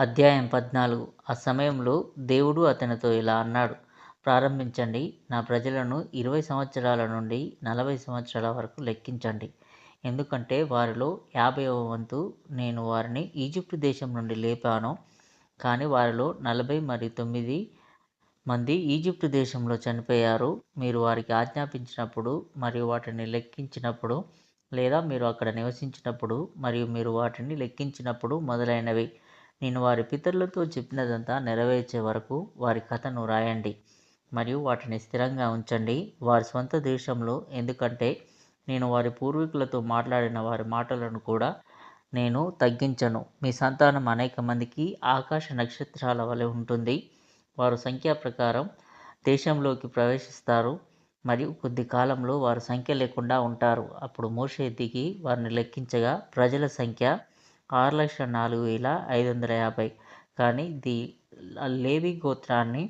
అధ్యాయం 14. ఆ సమయంలో దేవుడు అతనితో ఇలా అన్నాడు, ప్రారంభించండి, నా ప్రజలను 20 సంవత్సరాల నుండి 40 సంవత్సరాల వరకు లెక్కించండి. ఎందుకంటే వారిలో 50వ వంతు నేను వారిని ఈజిప్టు దేశం నుండి లేపాను. కానీ వారిలో 40 మరియు 9 మంది ఈజిప్టు దేశంలో చనిపోయారు. మీరు వారికి ఆజ్ఞాపించినప్పుడు మరియు వాటిని లెక్కించినప్పుడు, లేదా మీరు అక్కడ నివసించినప్పుడు మరియు మీరు వాటిని లెక్కించినప్పుడు మొదలైనవి. నేను వారి పితరులతో చెప్పినదంతా నెరవేర్చే వరకు వారి కథను రాయండి మరియు వాటిని స్థిరంగా ఉంచండి వారి స్వంత దేశంలో. ఎందుకంటే నేను వారి పూర్వీకులతో మాట్లాడిన వారి మాటలను కూడా నేను తగ్గించను. మీ సంతానం అనేక మందికి ఆకాశ నక్షత్రాల వలె ఉంటుంది. వారు సంఖ్య ప్రకారం దేశంలోకి ప్రవేశిస్తారు మరియు కొద్ది కాలంలో వారు సంఖ్య లేకుండా ఉంటారు. అప్పుడు మోషే దిగి వారిని లెక్కించగా ప్రజల సంఖ్య 6,04,550. కానీ లేవి గోత్రాన్ని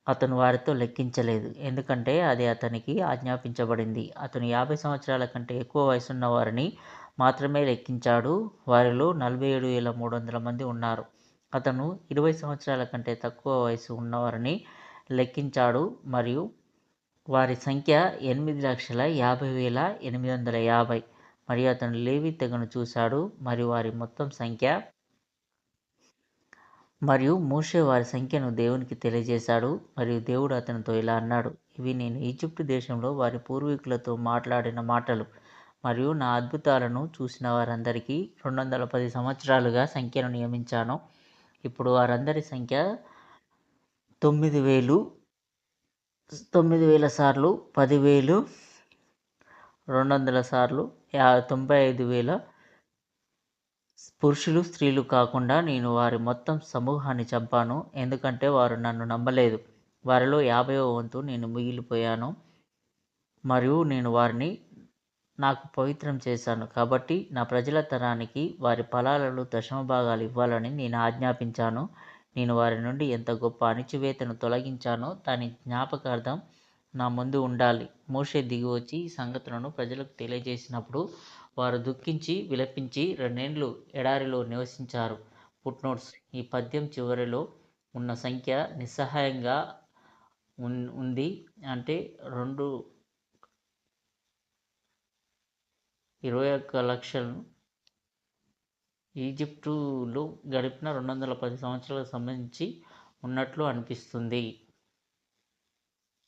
అతను వారితో లెక్కించలేదు, ఎందుకంటే అది అతనికి ఆజ్ఞాపించబడింది. అతను 50 సంవత్సరాల కంటే ఎక్కువ వయసున్న వారిని మాత్రమే లెక్కించాడు. వారిలో 47,300 మంది ఉన్నారు. అతను 20 సంవత్సరాల కంటే తక్కువ వయసు ఉన్నవారిని లెక్కించాడు మరియు వారి సంఖ్య 8,50,850. మరియు అతను లేవి తెగను చూశాడు మరియు వారి మొత్తం సంఖ్య. మరియు మోషే వారి సంఖ్యను దేవునికి తెలియజేశాడు. మరియు దేవుడు అతనితో ఇలా అన్నాడు, ఇవి నేను ఈజిప్టు దేశంలో వారి పూర్వీకులతో మాట్లాడిన మాటలు. మరియు నా అద్భుతాలను చూసిన వారందరికీ 210 సంవత్సరాలుగా సంఖ్యను నియమించాను. ఇప్పుడు వారందరి సంఖ్య 9,000 సార్లు 10,000 200 సార్లు 95,000 పురుషులు స్త్రీలు కాకుండా నేను వారి మొత్తం సమూహాన్ని చంపాను. ఎందుకంటే వారు నన్ను నమ్మలేదు. వారిలో 50వ వంతు నేను మిగిలిపోయాను మరియు నేను వారిని నాకు పవిత్రం చేశాను. కాబట్టి నా ప్రజల తరానికి వారి ఫలాలలో దశమభాగాలు ఇవ్వాలని నేను ఆజ్ఞాపించాను. నేను వారి నుండి ఎంత గొప్ప అణిచివేతను తొలగించానో దాని జ్ఞాపకార్థం నా ముందు ఉండాలి. మోషే దిగివచ్చి ఈ సంగతులను ప్రజలకు తెలియజేసినప్పుడు వారు దుఃఖించి విలపించి 2 ఏండ్లు ఎడారిలో నివసించారు. ఫుట్నోట్స్: ఈ పద్యం చివరిలో ఉన్న సంఖ్య నిస్సహాయంగా ఉంది, అంటే 21,00,000 ఈజిప్టులో గడిపిన 210 సంవత్సరాలకు సంబంధించి ఉన్నట్లు అనిపిస్తుంది.